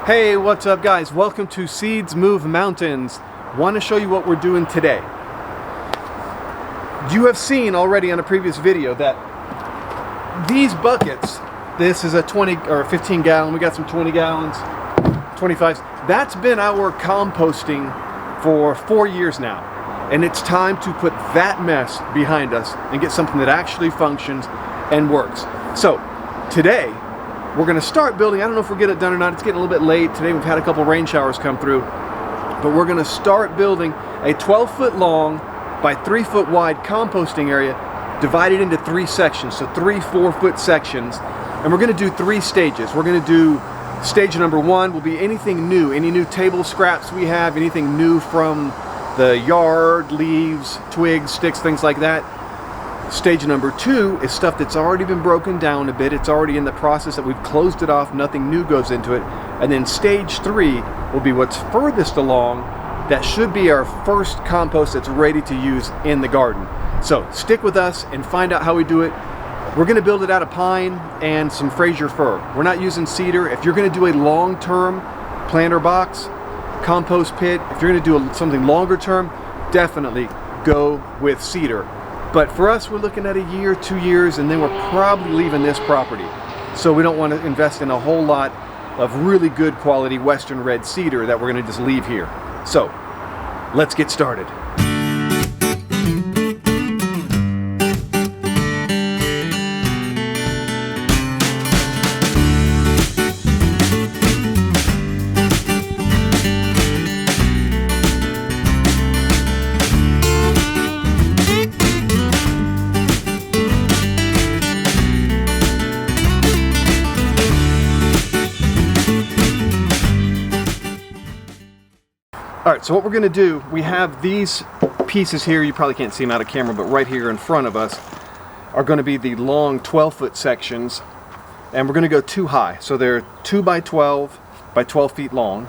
Hey, what's up guys? Welcome to Seeds Move Mountains. Want to show you what we're doing today. You have seen already on a previous video that these buckets, this is a 20 or 15 gallon, we got some 20 gallons, 25s. That's been our composting for 4 years now. And it's time to put that mess behind us and get something that actually functions and works. So today, we're going to start building. I don't know if we'll get it done or not. It's getting a little bit late. Today we've had a couple rain showers come through. But we're going to start building a 12-foot long by 3-foot wide composting area divided into 3 sections. So 3 4-foot sections. And we're going to do 3 stages. We're going to do stage number 1 will be anything new. Any new table scraps we have. Anything new from the yard, leaves, twigs, sticks, things like that. Stage number 2 is stuff that's already been broken down a bit. It's already in the process that we've closed it off. Nothing new goes into it. And then stage 3 will be what's furthest along. That should be our first compost that's ready to use in the garden. So stick with us and find out how we do it. We're going to build it out of pine and some Fraser fir. We're not using cedar. If you're going to do a long-term planter box, compost pit, if you're going to do something longer term, definitely go with cedar. But for us, we're looking at a year, 2 years, and then we're probably leaving this property. So we don't want to invest in a whole lot of really good quality Western red cedar that we're going to just leave here. So let's get started. Alright, so what we're going to do, we have these pieces here, you probably can't see them out of camera, but right here in front of us are going to be the long 12-foot sections, and we're going to go 2 high. So they're 2 by 12 by 12 feet long.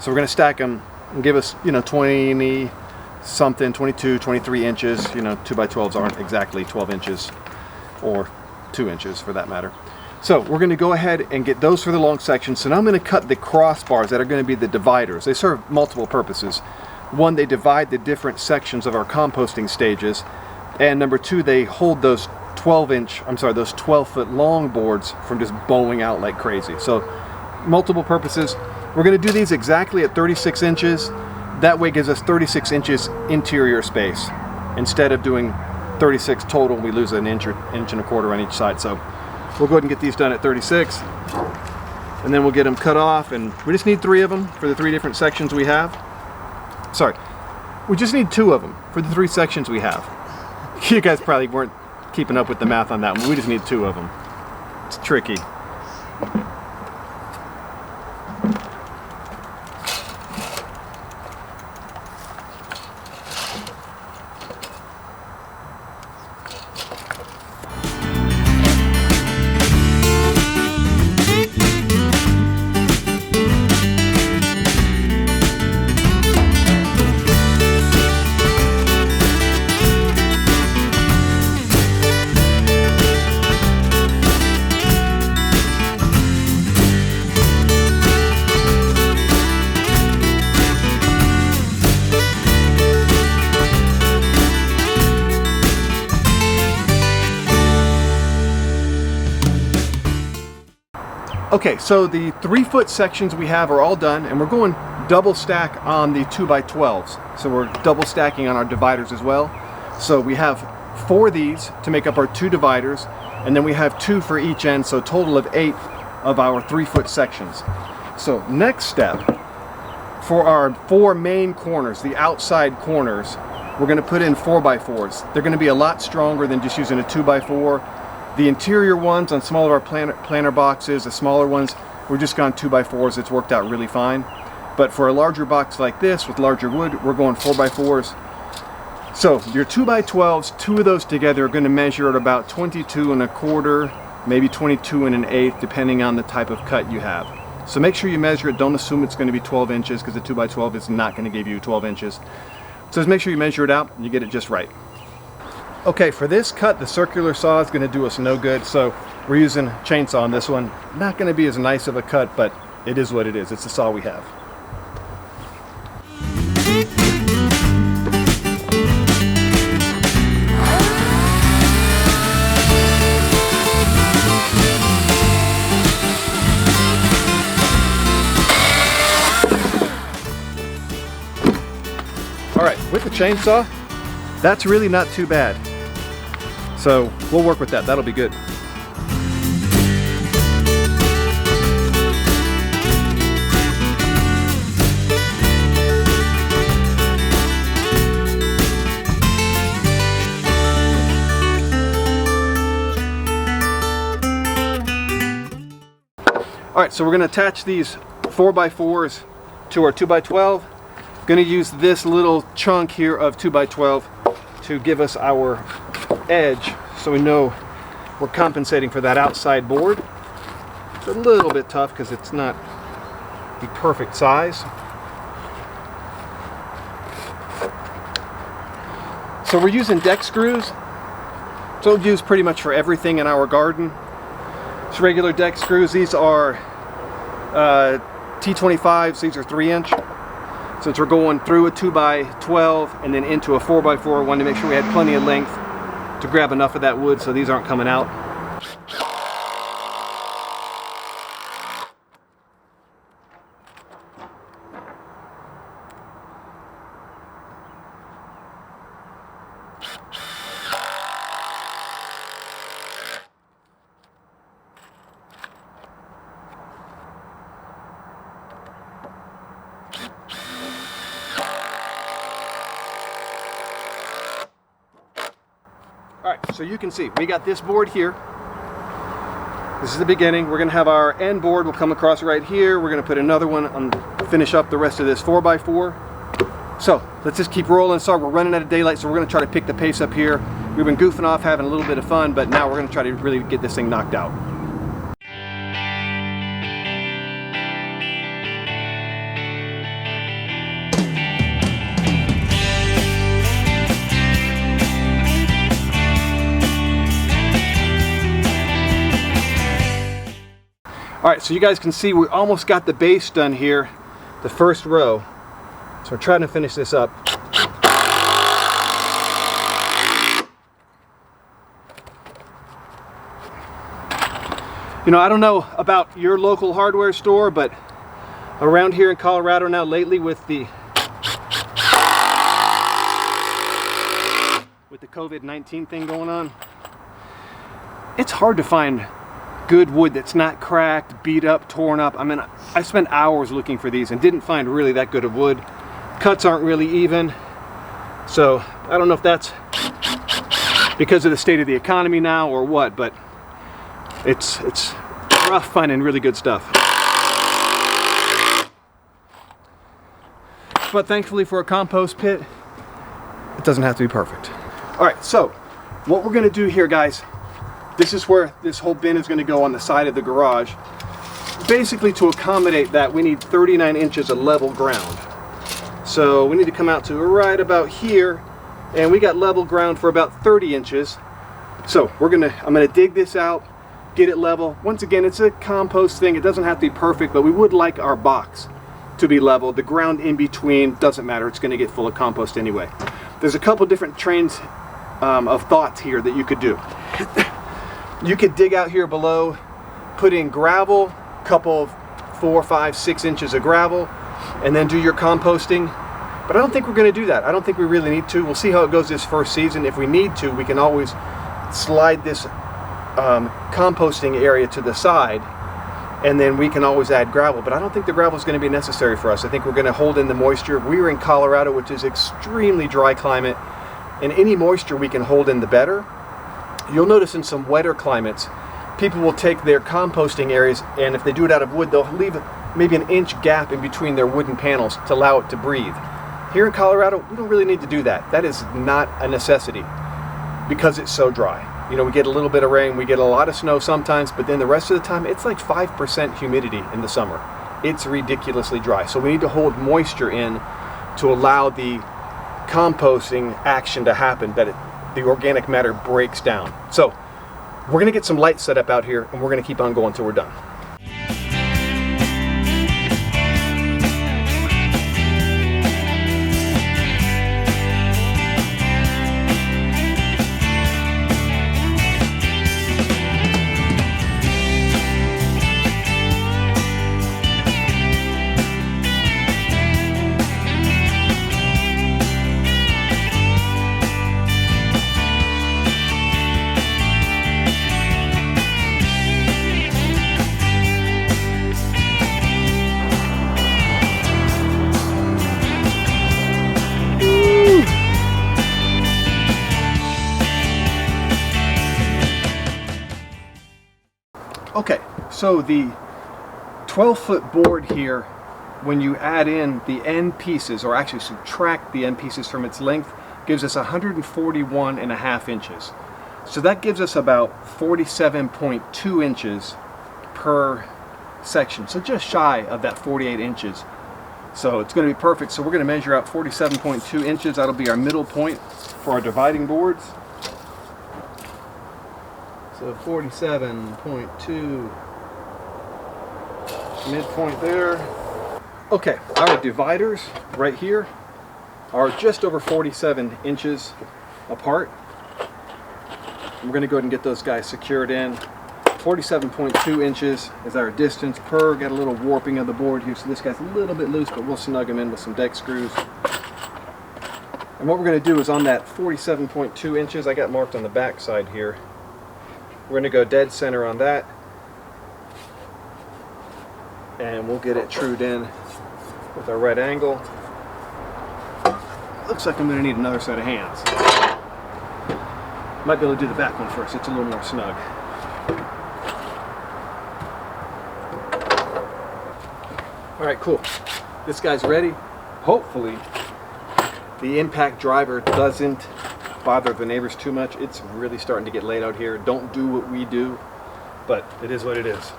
So we're going to stack them and give us, 20 something, 22, 23 inches. 2 by 12s aren't exactly 12 inches, or 2 inches for that matter. So we're going to go ahead and get those for the long section. So now I'm going to cut the crossbars that are going to be the dividers. They serve multiple purposes. 1, they divide the different sections of our composting stages. And number 2, they hold those 12-foot long boards from just bowing out like crazy. So multiple purposes. We're going to do these exactly at 36 inches. That way it gives us 36 inches interior space. Instead of doing 36 total, we lose an inch and a quarter on each side. So we'll go ahead and get these done at 36, and then we'll get them cut off, and we just need 3 of them for the 3 different sections we have. Sorry, we just need 2 of them for the 3 sections we have. You guys probably weren't keeping up with the math on that one. We just need 2 of them. It's tricky. Okay, so the 3-foot sections we have are all done, and we're going double stack on the 2 by 12s. So we're double stacking on our dividers as well. So we have 4 of these to make up our 2 dividers, and then we have 2 for each end, so a total of 8 of our 3-foot sections. So next step, for our 4 main corners, the outside corners, we're going to put in 4 by 4s. They're going to be a lot stronger than just using a 2 by 4. The interior ones on some of our planter boxes, the smaller ones, we're just gone 2 by 4s. It's worked out really fine. But for a larger box like this with larger wood, we're going 4 by 4s. So your 2 by 12s, 2 of those together are going to measure at about 22 1/4, maybe 22 1/8, depending on the type of cut you have. So make sure you measure it. Don't assume it's going to be 12 inches because the 2 by 12 is not going to give you 12 inches. So just make sure you measure it out and you get it just right. Okay, for this cut, the circular saw is going to do us no good, so we're using a chainsaw on this one. Not going to be as nice of a cut, but it is what it is. It's the saw we have. All right, with the chainsaw, that's really not too bad. So we'll work with that. That'll be good. All right, so we're going to attach these 4x4s to our 2x12. Going to use this little chunk here of 2x12 to give us our edge, so we know we're compensating for that outside board. It's a little bit tough because it's not the perfect size. So we're using deck screws. So we'll use pretty much for everything in our garden. It's regular deck screws. These are T25s. These are 3-inch. Since we're going through a 2x12 and then into a 4x4, I wanted to make sure we had plenty of length to grab enough of that wood so these aren't coming out. All right, so you can see we got this board here. This is the beginning. We're going to have our end board. We'll come across right here. We're going to put another one on, finish up the rest of this 4x4. So let's just keep rolling. Sorry, we're running out of daylight, so we're going to try to pick the pace up here. We've been goofing off, having a little bit of fun, but now we're going to try to really get this thing knocked out. All right, so you guys can see we almost got the base done here, the first row. So we're trying to finish this up. You know, I don't know about your local hardware store, but around here in Colorado now lately with the COVID-19 thing going on, it's hard to find good wood that's not cracked, beat up, torn up. I mean, I spent hours looking for these and didn't find really that good of wood. Cuts aren't really even. So I don't know if that's because of the state of the economy now or what, but it's rough finding really good stuff. But thankfully for a compost pit, it doesn't have to be perfect. All right, so what we're gonna do here, guys, this is where this whole bin is going to go on the side of the garage. Basically, to accommodate that, we need 39 inches of level ground. So we need to come out to right about here, and we got level ground for about 30 inches. So I'm gonna dig this out, get it level. Once again, it's a compost thing. It doesn't have to be perfect, but we would like our box to be level. The ground in between doesn't matter. It's going to get full of compost anyway. There's a couple different trains of thoughts here that you could do. You could dig out here below, put in gravel, couple 4, 5, 6 inches of gravel, and then do your composting. But I don't think we're going to do that. I don't think we really need to. We'll see how it goes this first season. If we need to, we can always slide this composting area to the side, and then we can always add gravel. But I don't think the gravel is going to be necessary for us. I think we're going to hold in the moisture. We're in Colorado, which is extremely dry climate, and any moisture we can hold in, the better. You'll notice in some wetter climates, people will take their composting areas, and if they do it out of wood, they'll leave maybe an inch gap in between their wooden panels to allow it to breathe. Here in Colorado, we don't really need to do that. That is not a necessity because it's so dry. You know, we get a little bit of rain, we get a lot of snow sometimes, but then the rest of the time, it's like 5% humidity in the summer. It's ridiculously dry. So we need to hold moisture in to allow the composting action to happen, that the organic matter breaks down. So we're going to get some lights set up out here, and we're going to keep on going until we're done. Okay, so the 12-foot board here, when you add in the end pieces, or actually subtract the end pieces from its length, gives us 141.5 inches. So that gives us about 47.2 inches per section. So just shy of that 48 inches. So it's going to be perfect. So we're going to measure out 47.2 inches. That'll be our middle point for our dividing boards. So 47.2, midpoint there. Okay, our dividers right here are just over 47 inches apart. We're going to go ahead and get those guys secured in. 47.2 inches is our distance per. Got a little warping of the board here, so this guy's a little bit loose, but we'll snug him in with some deck screws. And what we're going to do is on that 47.2 inches, I got marked on the back side here. We're going to go dead center on that, and we'll get it trued in with our right angle. Looks like I'm going to need another set of hands. Might be able to do the back one first. It's a little more snug. All right, cool. This guy's ready. Hopefully the impact driver doesn't bother the neighbors too much. It's really starting to get late out here. Don't do what we do, but it is what it is.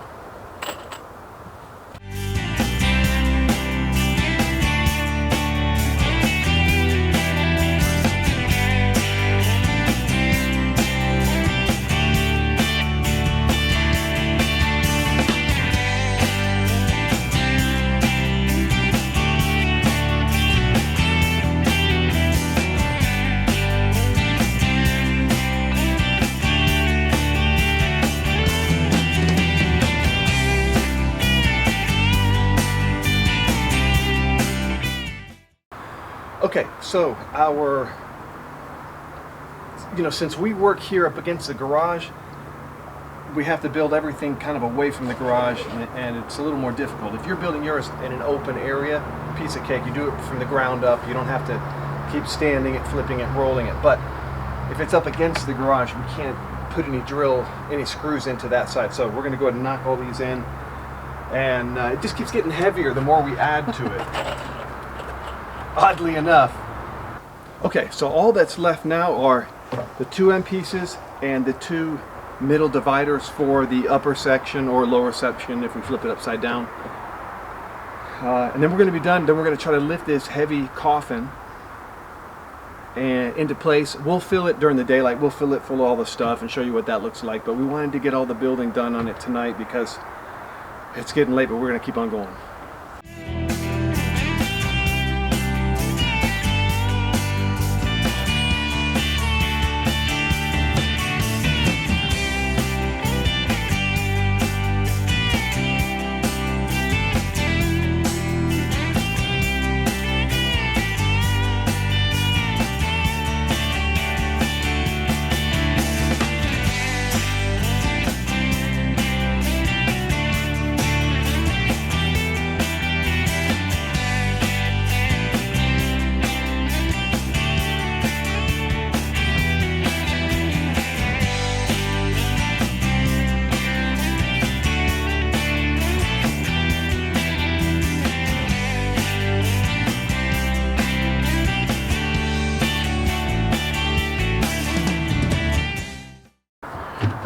Okay, so since we work here up against the garage, we have to build everything kind of away from the garage, and it's a little more difficult. If you're building yours in an open area, piece of cake, you do it from the ground up. You don't have to keep standing it, flipping it, rolling it. But if it's up against the garage, we can't put any screws into that side. So we're going to go ahead and knock all these in, and it just keeps getting heavier the more we add to it. Oddly enough. Okay, so all that's left now are the two end pieces and the two middle dividers for the upper section or lower section if we flip it upside down. And then we're going to be done. Then we're going to try to lift this heavy coffin and into place. We'll fill it during the daylight. We'll fill it full of all the stuff and show you what that looks like. But we wanted to get all the building done on it tonight because it's getting late, but we're going to keep on going.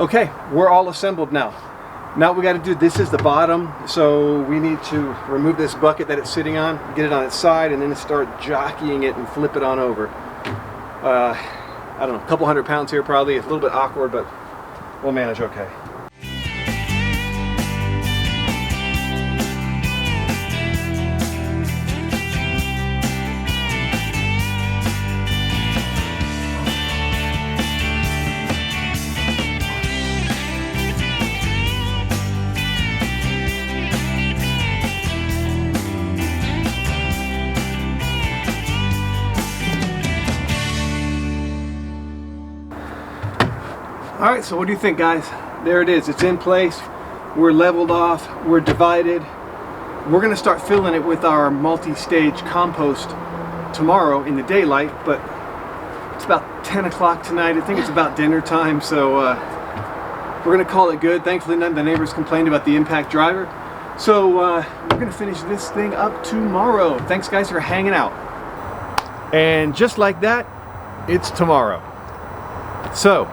Okay, we're all assembled now. Now what we got to do, this is the bottom, so we need to remove this bucket that it's sitting on, get it on its side, and then start jockeying it and flip it on over. I don't know, a couple 100 pounds here probably, it's a little bit awkward, but we'll manage okay. Alright, so what do you think, guys? There it is, it's in place, we're leveled off, we're divided. We're going to start filling it with our multi-stage compost tomorrow in the daylight, but it's about 10 o'clock tonight. I think it's about dinner time, so we're gonna call it good. Thankfully, none of the neighbors complained about the impact driver. So we're gonna finish this thing up tomorrow. Thanks guys for hanging out. And just like that, it's tomorrow. So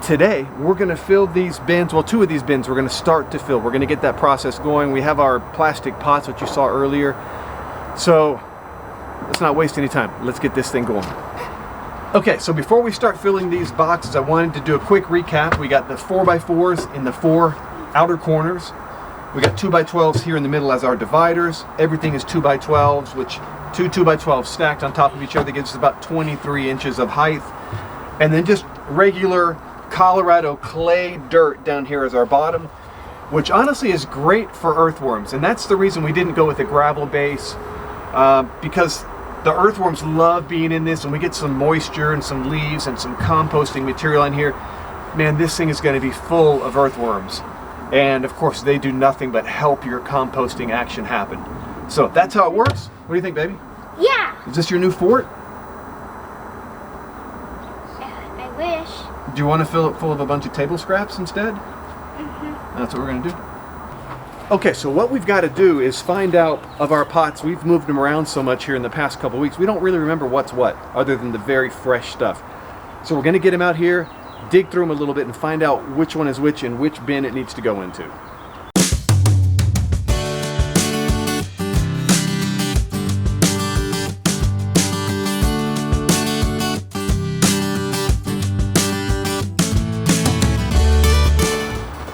today we're gonna fill these bins. Well, 2 of these bins we're gonna start to fill. We're gonna get that process going. We have our plastic pots, which you saw earlier. So let's not waste any time. Let's get this thing going. Okay, so before we start filling these boxes, I wanted to do a quick recap. We got the 4x4s in the 4 outer corners. We got 2x12s here in the middle as our dividers. Everything is 2x12s, which 2 2x12s stacked on top of each other gives us about 23 inches of height. And then just regular Colorado clay dirt down here as our bottom, which honestly is great for earthworms. And that's the reason we didn't go with a gravel base, because the earthworms love being in this, and we get some moisture and some leaves and some composting material in here. Man, this thing is going to be full of earthworms. And of course, they do nothing but help your composting action happen. So that's how it works. What do you think, baby? Yeah. Is this your new fort? I wish. Do you want to fill it full of a bunch of table scraps instead? That's what we're going to do. Okay, so what we've got to do is find out of our pots. We've moved them around so much here in the past couple weeks, we don't really remember what's what, other than the very fresh stuff. So we're going to get them out here, dig through them a little bit, and find out which one is which and which bin it needs to go into.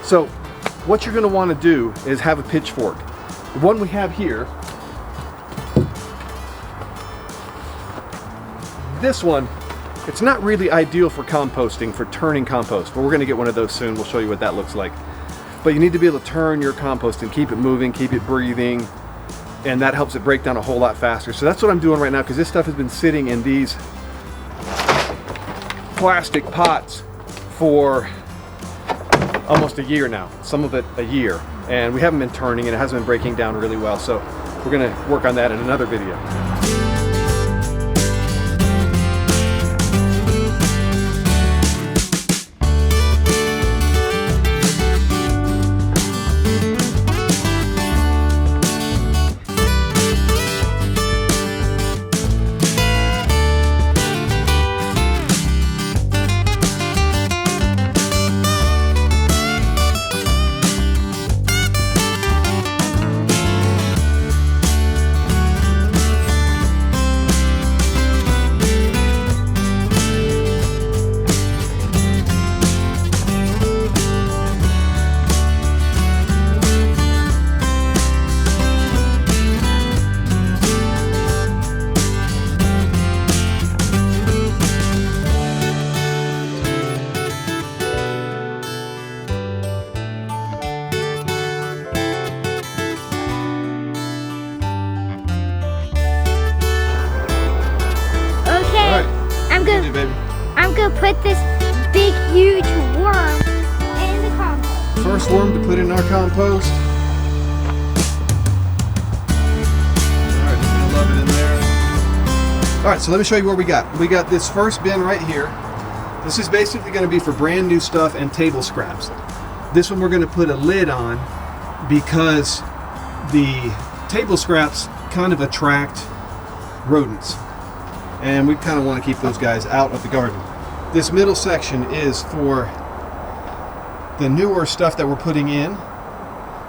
So what you're going to want to do is have a pitchfork. The one we have here, this one, it's not really ideal for composting, for turning compost, but we're going to get one of those soon. We'll show you what that looks like. But you need to be able to turn your compost and keep it moving, keep it breathing, and that helps it break down a whole lot faster. So that's what I'm doing right now, because this stuff has been sitting in these plastic pots for almost a year now, some of it a year, and we haven't been turning and it hasn't been breaking down really well, so we're going to work on that in another video. I'm gonna put this big, huge worm in the compost. First worm to put in our compost. Alright, just gonna love it in there. Alright, so let me show you what we got. We got this first bin right here. This is basically going to be for brand new stuff and table scraps. This one we're going to put a lid on because the table scraps kind of attract rodents. And we kind of want to keep those guys out of the garden. This middle section is for the newer stuff that we're putting in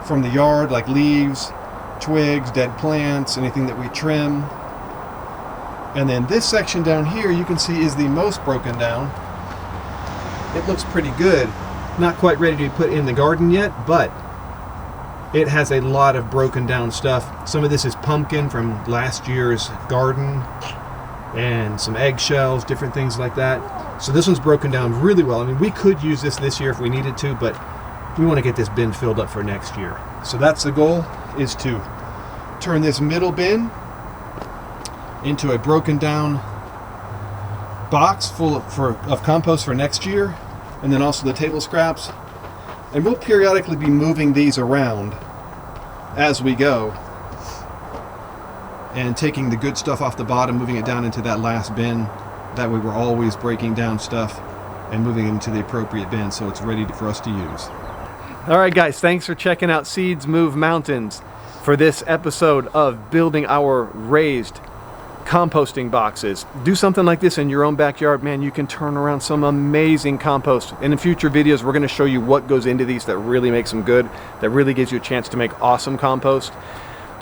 from the yard, like leaves, twigs, dead plants, anything that we trim. And then this section down here you can see is the most broken down. It looks pretty good. Not quite ready to be put in the garden yet, but it has a lot of broken down stuff. Some of this is pumpkin from last year's garden, and some eggshells, different things like that. So this one's broken down really well. I mean, we could use this year if we needed to, but we want to get this bin filled up for next year. So that's the goal, is to turn this middle bin into a broken down box full of compost for next year, and then also the table scraps. And we'll periodically be moving these around as we go and taking the good stuff off the bottom, moving it down into that last bin. That way we're always breaking down stuff and moving it into the appropriate bin so it's ready for us to use. All right, guys, thanks for checking out Seeds Move Mountains for this episode of building our raised composting boxes. Do something like this in your own backyard. Man, you can turn around some amazing compost. And in future videos, we're going to show you what goes into these that really makes them good, that really gives you a chance to make awesome compost.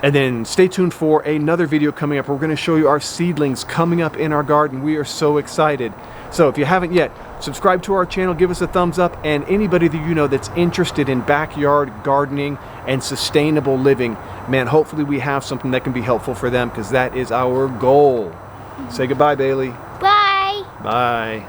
And then stay tuned for another video coming up. We're going to show you our seedlings coming up in our garden. We are so excited. So if you haven't yet, subscribe to our channel, give us a thumbs up, and anybody that you know that's interested in backyard gardening and sustainable living, man, hopefully we have something that can be helpful for them, because that is our goal. Say goodbye, Bailey. Bye. Bye.